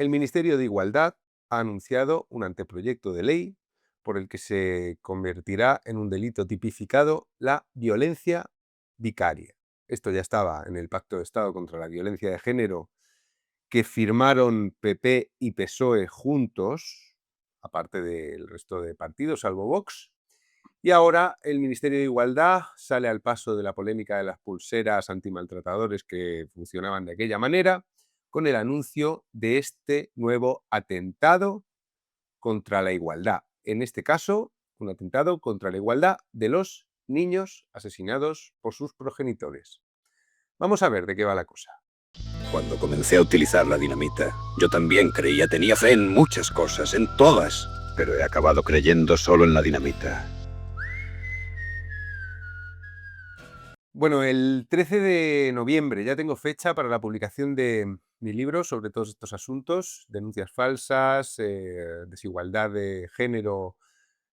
El Ministerio de Igualdad ha anunciado un anteproyecto de ley por el que se convertirá en un delito tipificado la violencia vicaria. Esto ya estaba en el Pacto de Estado contra la Violencia de Género que firmaron PP y PSOE juntos, aparte del resto de partidos, salvo Vox. Y ahora el Ministerio de Igualdad sale al paso de la polémica de las pulseras antimaltratadores que funcionaban de aquella manera, con el anuncio de este nuevo atentado contra la igualdad. En este caso, un atentado contra la igualdad de los niños asesinados por sus progenitores. Vamos a ver de qué va la cosa. Cuando comencé a utilizar la dinamita, yo también tenía fe en muchas cosas, en todas, pero he acabado creyendo solo en la dinamita. Bueno, el 13 de noviembre ya tengo fecha para la publicación de mi libro sobre todos estos asuntos, denuncias falsas, desigualdad de género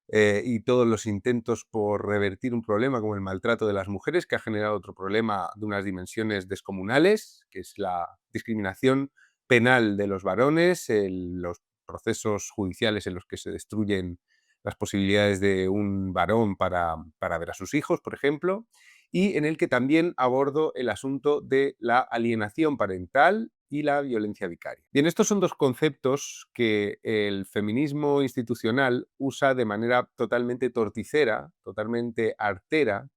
y todos los intentos por revertir un problema como el maltrato de las mujeres, que ha generado otro problema de unas dimensiones descomunales, que es la discriminación penal de los varones, los procesos judiciales en los que se destruyen las posibilidades de un varón para ver a sus hijos, por ejemplo, y en el que también abordo el asunto de la alienación parental y la violencia vicaria. Bien, estos son dos conceptos que el feminismo institucional usa de manera totalmente torticera, totalmente artera,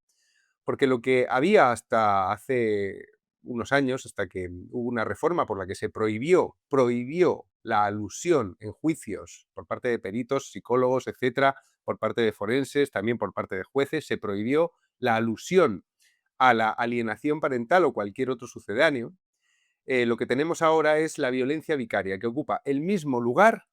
porque lo que había hasta hace unos años, hasta que hubo una reforma por la que se prohibió la alusión en juicios por parte de peritos, psicólogos, etcétera, por parte de forenses, también por parte de jueces, se prohibió la alusión a la alienación parental o cualquier otro sucedáneo. Lo que tenemos ahora es la violencia vicaria, que ocupa el mismo lugar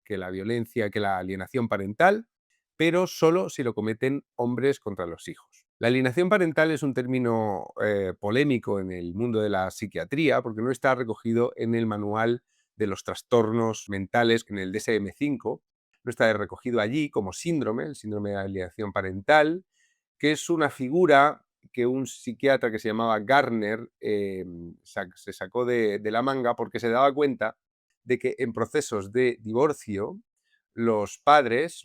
que la violencia, que la alienación parental, pero solo si lo cometen hombres contra los hijos. La alienación parental es un término polémico en el mundo de la psiquiatría porque no está recogido en el manual de los trastornos mentales, en el DSM-5, no está recogido allí como síndrome, el síndrome de alienación parental, que es una figura que un psiquiatra que se llamaba Garner se sacó de la manga porque se daba cuenta de que en procesos de divorcio los padres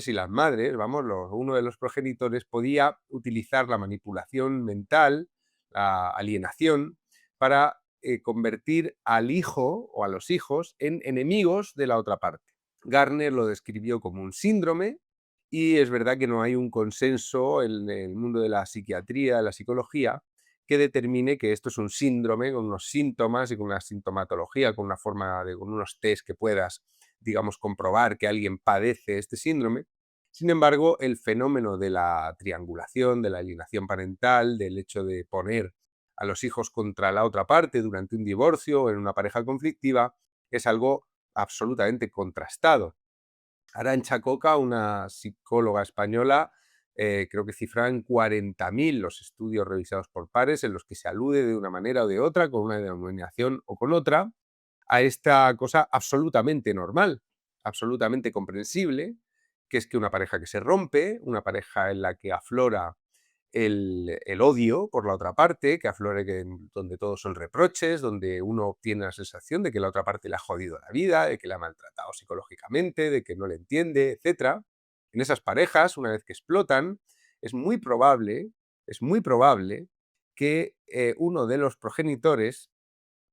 y las madres, vamos, uno de los progenitores podía utilizar la manipulación mental, la alienación, para convertir al hijo o a los hijos en enemigos de la otra parte. Garner lo describió como un síndrome y es verdad que no hay un consenso en el mundo de la psiquiatría, de la psicología, que determine que esto es un síndrome con unos síntomas y con una sintomatología, con una forma con unos test que puedas, digamos, comprobar que alguien padece este síndrome. Sin embargo, el fenómeno de la triangulación, de la alienación parental, del hecho de poner a los hijos contra la otra parte durante un divorcio o en una pareja conflictiva, es algo absolutamente contrastado. Arantxa Coca, una psicóloga española, creo que cifra en 40.000 los estudios revisados por pares en los que se alude de una manera o de otra, con una denominación o con otra, a esta cosa absolutamente normal, absolutamente comprensible, que es que una pareja que se rompe, una pareja en la que aflora el odio por la otra parte, que aflore donde todos son reproches, donde uno tiene la sensación de que la otra parte le ha jodido la vida, de que le ha maltratado psicológicamente, de que no le entiende, etcétera. En esas parejas, una vez que explotan, es muy probable, es muy probable que uno de los progenitores,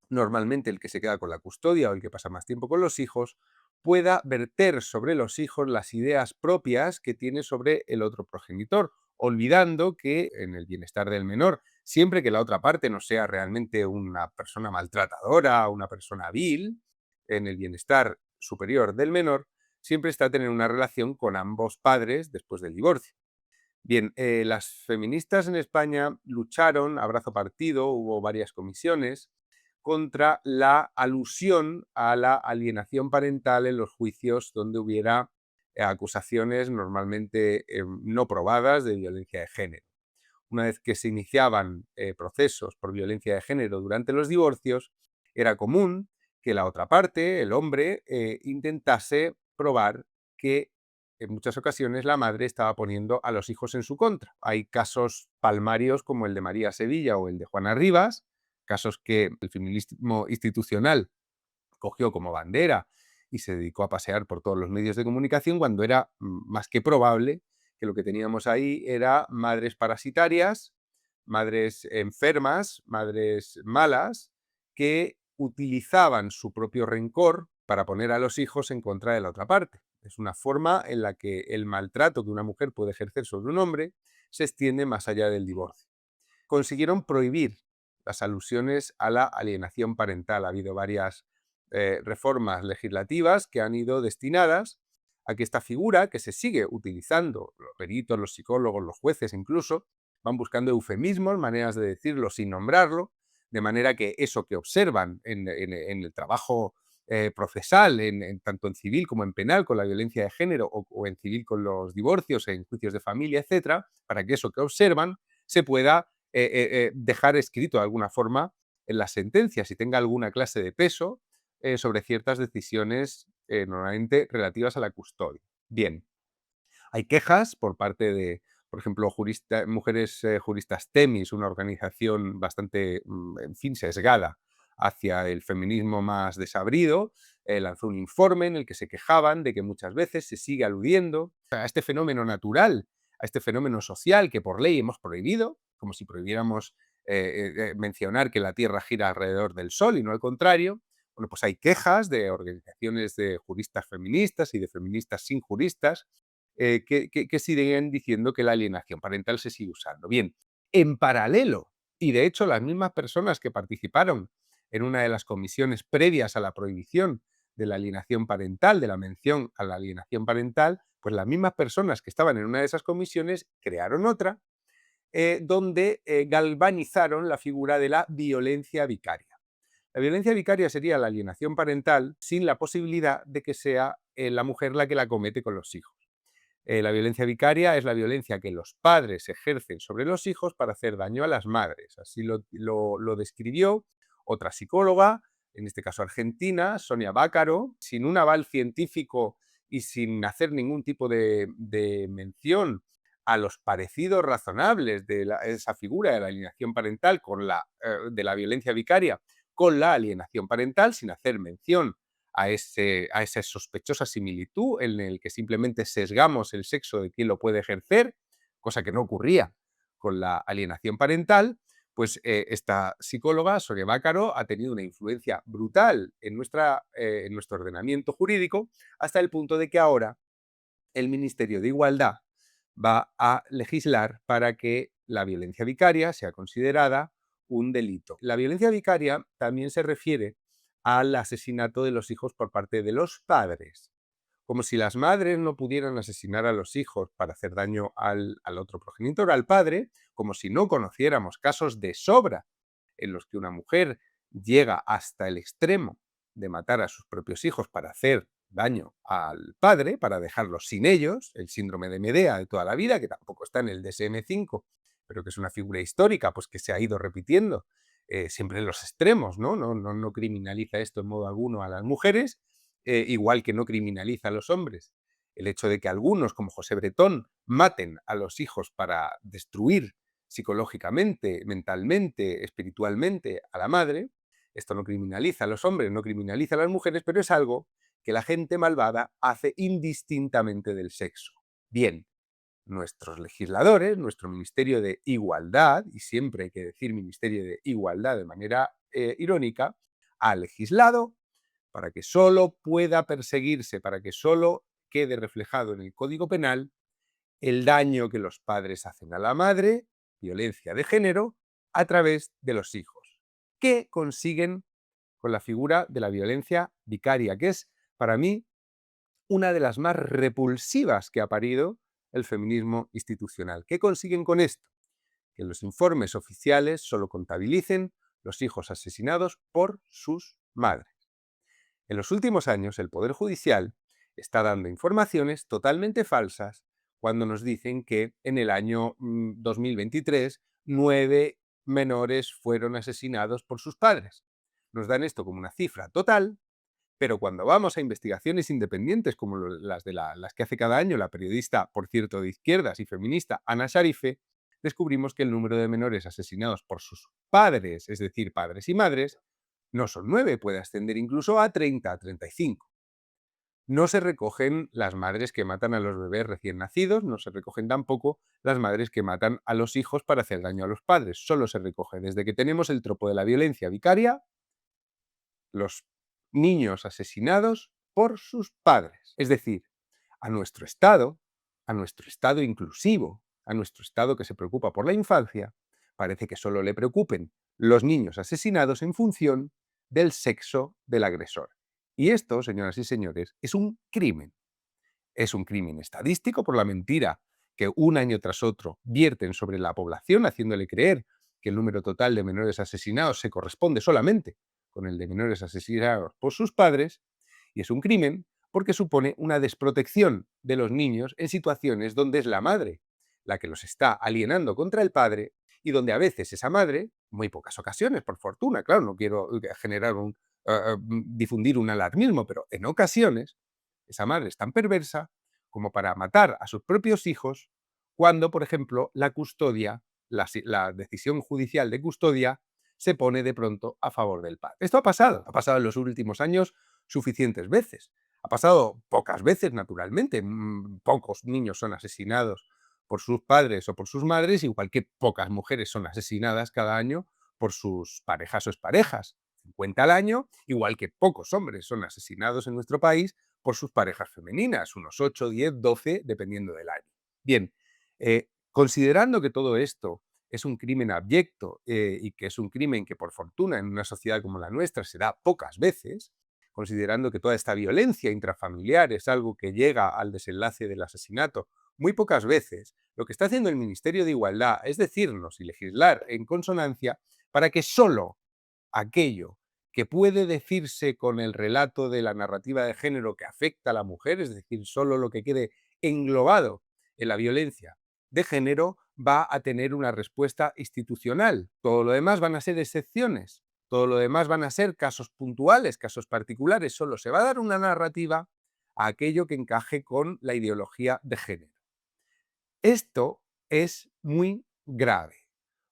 normalmente el que se queda con la custodia o el que pasa más tiempo con los hijos, pueda verter sobre los hijos las ideas propias que tiene sobre el otro progenitor, olvidando que en el bienestar del menor, siempre que la otra parte no sea realmente una persona maltratadora, una persona vil, en el bienestar superior del menor, siempre está a tener una relación con ambos padres después del divorcio. Bien, las feministas en España lucharon a brazo partido, hubo varias comisiones, contra la alusión a la alienación parental en los juicios donde hubiera acusaciones normalmente no probadas de violencia de género. Una vez que se iniciaban procesos por violencia de género durante los divorcios, era común que la otra parte, el hombre, intentase probar que en muchas ocasiones la madre estaba poniendo a los hijos en su contra. Hay casos palmarios como el de María Sevilla o el de Juana Rivas, casos que el feminismo institucional cogió como bandera y se dedicó a pasear por todos los medios de comunicación cuando era más que probable que lo que teníamos ahí era madres parasitarias, madres enfermas, madres malas, que utilizaban su propio rencor para poner a los hijos en contra de la otra parte. Es una forma en la que el maltrato que una mujer puede ejercer sobre un hombre se extiende más allá del divorcio. Consiguieron prohibir las alusiones a la alienación parental. Ha habido varias reformas legislativas que han ido destinadas a que esta figura, que se sigue utilizando, los peritos, los psicólogos, los jueces incluso, van buscando eufemismos, maneras de decirlo sin nombrarlo, de manera que eso que observan en el trabajo procesal, tanto en civil como en penal, con la violencia de género, o en civil con los divorcios, en juicios de familia, etcétera, para que eso que observan se pueda dejar escrito de alguna forma en las sentencias y tenga alguna clase de peso sobre ciertas decisiones normalmente relativas a la custodia. Bien, hay quejas por parte de, por ejemplo, Mujeres Juristas Temis, una organización bastante, en fin, sesgada hacia el feminismo más desabrido, lanzó un informe en el que se quejaban de que muchas veces se sigue aludiendo a este fenómeno natural, a este fenómeno social que por ley hemos prohibido, como si prohibiéramos mencionar que la Tierra gira alrededor del Sol y no al contrario. Bueno, pues hay quejas de organizaciones de juristas feministas y de feministas sin juristas que siguen diciendo que la alienación parental se sigue usando. Bien, en paralelo, y de hecho las mismas personas que participaron en una de las comisiones previas a la prohibición de la alienación parental, de la mención a la alienación parental, pues las mismas personas que estaban en una de esas comisiones crearon otra donde galvanizaron la figura de la violencia vicaria. La violencia vicaria sería la alienación parental sin la posibilidad de que sea la mujer la que la comete con los hijos. La violencia vicaria es la violencia que los padres ejercen sobre los hijos para hacer daño a las madres. Así lo describió otra psicóloga, en este caso argentina, Sonia Bácaro, sin un aval científico y sin hacer ningún tipo de mención a los parecidos razonables de esa figura de la alienación parental de la violencia vicaria con la alienación parental, sin hacer mención a esa sospechosa similitud en el que simplemente sesgamos el sexo de quien lo puede ejercer, cosa que no ocurría con la alienación parental, pues esta psicóloga, Sonia Bácaro, ha tenido una influencia brutal en nuestro ordenamiento jurídico hasta el punto de que ahora el Ministerio de Igualdad va a legislar para que la violencia vicaria sea considerada un delito. La violencia vicaria también se refiere al asesinato de los hijos por parte de los padres. Como si las madres no pudieran asesinar a los hijos para hacer daño al otro progenitor, al padre, como si no conociéramos casos de sobra en los que una mujer llega hasta el extremo de matar a sus propios hijos para hacer daño al padre, para dejarlos sin ellos, el síndrome de Medea de toda la vida, que tampoco está en el DSM-5, pero que es una figura histórica pues que se ha ido repitiendo siempre en los extremos, ¿no? No criminaliza esto en modo alguno a las mujeres, igual que no criminaliza a los hombres el hecho de que algunos, como José Bretón, maten a los hijos para destruir psicológicamente, mentalmente, espiritualmente a la madre. Esto no criminaliza a los hombres, no criminaliza a las mujeres, pero es algo que la gente malvada hace indistintamente del sexo. Bien, nuestros legisladores, nuestro Ministerio de Igualdad, y siempre hay que decir Ministerio de Igualdad de manera irónica, ha legislado para que solo pueda perseguirse, para que solo quede reflejado en el Código Penal el daño que los padres hacen a la madre, violencia de género, a través de los hijos. ¿Qué consiguen con la figura de la violencia vicaria? Que es, para mí, una de las más repulsivas que ha parido el feminismo institucional. ¿Qué consiguen con esto? Que los informes oficiales solo contabilicen los hijos asesinados por sus madres. En los últimos años, el Poder Judicial está dando informaciones totalmente falsas cuando nos dicen que en el año 2023 9 menores fueron asesinados por sus padres. Nos dan esto como una cifra total, pero cuando vamos a investigaciones independientes como las que hace cada año la periodista, por cierto, de izquierdas y feminista Ana Sharife, descubrimos que el número de menores asesinados por sus padres, es decir, padres y madres, No son 9, puede ascender incluso a 30, a 35. No se recogen las madres que matan a los bebés recién nacidos, no se recogen tampoco las madres que matan a los hijos para hacer daño a los padres. Solo se recoge desde que tenemos el tropo de la violencia vicaria, los niños asesinados por sus padres. Es decir, a nuestro Estado inclusivo, a nuestro Estado que se preocupa por la infancia, parece que solo le preocupen los niños asesinados en función del sexo del agresor. Y esto, señoras y señores, es un crimen. Es un crimen estadístico por la mentira que un año tras otro vierten sobre la población, haciéndole creer que el número total de menores asesinados se corresponde solamente con el de menores asesinados por sus padres, y es un crimen porque supone una desprotección de los niños en situaciones donde es la madre la que los está alienando contra el padre y donde a veces esa madre, muy pocas ocasiones, por fortuna, claro, no quiero generar difundir un alarmismo, pero en ocasiones esa madre es tan perversa como para matar a sus propios hijos cuando, por ejemplo, la custodia, la decisión judicial de custodia se pone de pronto a favor del padre. Esto ha pasado en los últimos años suficientes veces. Ha pasado pocas veces, naturalmente. Pocos niños son asesinados por sus padres o por sus madres, igual que pocas mujeres son asesinadas cada año por sus parejas o exparejas. 50 al año, igual que pocos hombres son asesinados en nuestro país por sus parejas femeninas, unos 8, 10, 12, dependiendo del año. Bien, considerando que todo esto es un crimen abyecto y que es un crimen que por fortuna en una sociedad como la nuestra se da pocas veces, considerando que toda esta violencia intrafamiliar es algo que llega al desenlace del asesinato muy pocas veces, lo que está haciendo el Ministerio de Igualdad es decirnos y legislar en consonancia para que solo aquello que puede decirse con el relato de la narrativa de género que afecta a la mujer, es decir, solo lo que quede englobado en la violencia de género, va a tener una respuesta institucional. Todo lo demás van a ser excepciones, todo lo demás van a ser casos puntuales, casos particulares, solo se va a dar una narrativa a aquello que encaje con la ideología de género. Esto es muy grave,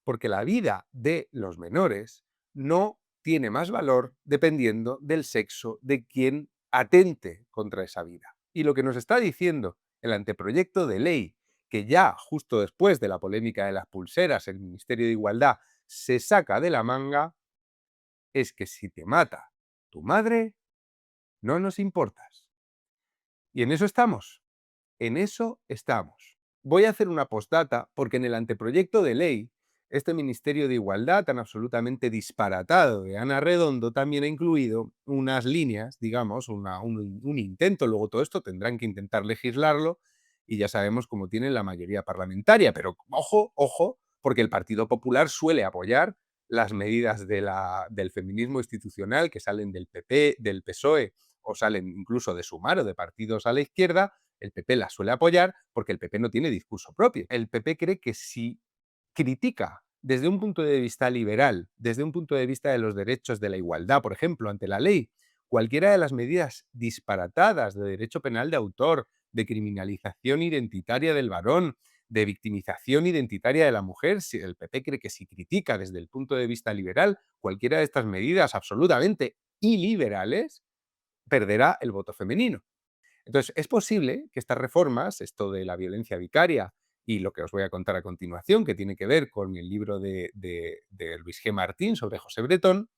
porque la vida de los menores no tiene más valor dependiendo del sexo de quien atente contra esa vida. Y lo que nos está diciendo el anteproyecto de ley, que ya justo después de la polémica de las pulseras el Ministerio de Igualdad se saca de la manga, es que si te mata tu madre, no nos importas. Y en eso estamos. En eso estamos. Voy a hacer una postdata porque en el anteproyecto de ley, este Ministerio de Igualdad tan absolutamente disparatado de Ana Redondo también ha incluido unas líneas, digamos, un intento, luego todo esto tendrán que intentar legislarlo y ya sabemos cómo tienen la mayoría parlamentaria, pero ojo, ojo, porque el Partido Popular suele apoyar las medidas del feminismo institucional que salen del PP, del PSOE o salen incluso de Sumar o de partidos a la izquierda. El PP la suele apoyar porque el PP no tiene discurso propio. El PP cree que si critica desde un punto de vista liberal, desde un punto de vista de los derechos de la igualdad, por ejemplo, ante la ley, cualquiera de las medidas disparatadas de derecho penal de autor, de criminalización identitaria del varón, de victimización identitaria de la mujer, si el PP cree que si critica desde el punto de vista liberal cualquiera de estas medidas absolutamente iliberales, perderá el voto femenino. Entonces, es posible que estas reformas, esto de la violencia vicaria y lo que os voy a contar a continuación, que tiene que ver con el libro de Luis G. Martín sobre José Bretón,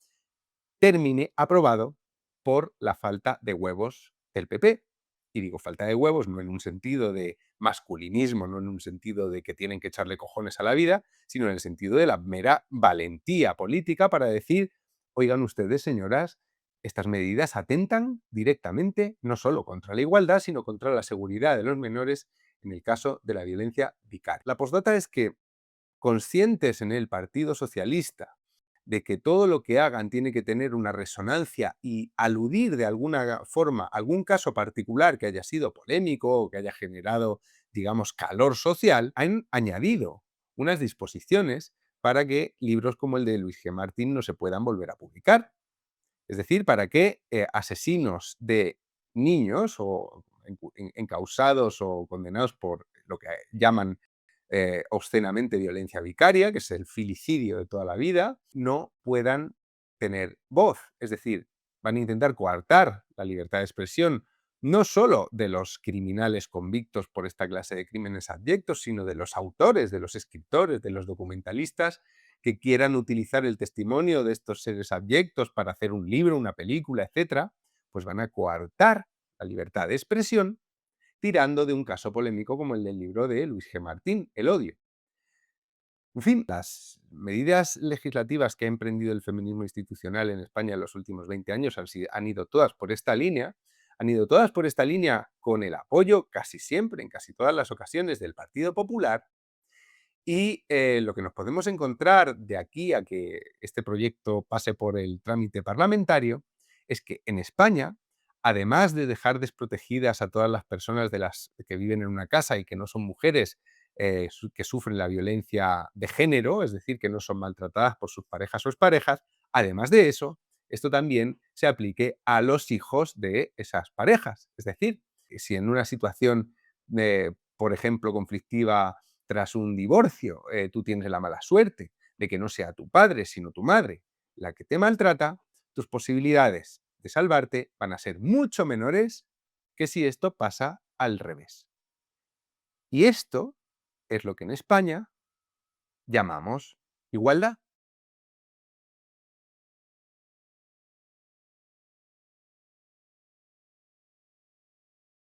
termine aprobado por la falta de huevos del PP. Y digo falta de huevos no en un sentido de masculinismo, no en un sentido de que tienen que echarle cojones a la vida, sino en el sentido de la mera valentía política para decir, oigan ustedes, señoras, estas medidas atentan directamente no solo contra la igualdad, sino contra la seguridad de los menores en el caso de la violencia vicaria. La postdata es que, conscientes en el Partido Socialista de que todo lo que hagan tiene que tener una resonancia y aludir de alguna forma a algún caso particular que haya sido polémico o que haya generado, digamos, calor social, han añadido unas disposiciones para que libros como el de Luis G. Martín no se puedan volver a publicar. Es decir, para que asesinos de niños o encausados o condenados por lo que llaman obscenamente violencia vicaria, que es el filicidio de toda la vida, no puedan tener voz, es decir, van a intentar coartar la libertad de expresión no solo de los criminales convictos por esta clase de crímenes abyectos, sino de los autores, de los escritores, de los documentalistas que quieran utilizar el testimonio de estos seres abyectos para hacer un libro, una película, etcétera, pues van a coartar la libertad de expresión tirando de un caso polémico como el del libro de Luis G. Martín, El odio. En fin, las medidas legislativas que ha emprendido el feminismo institucional en España en los últimos 20 años han ido todas por esta línea, han ido todas por esta línea con el apoyo casi siempre, en casi todas las ocasiones, del Partido Popular. Y lo que nos podemos encontrar de aquí a que este proyecto pase por el trámite parlamentario es que en España, además de dejar desprotegidas a todas las personas que viven en una casa y que no son mujeres, que sufren la violencia de género, es decir, que no son maltratadas por sus parejas o exparejas, además de eso, esto también se aplique a los hijos de esas parejas. Es decir, si en una situación, por ejemplo, conflictiva tras un divorcio, tú tienes la mala suerte de que no sea tu padre, sino tu madre la que te maltrata, tus posibilidades de salvarte van a ser mucho menores que si esto pasa al revés. Y esto es lo que en España llamamos igualdad.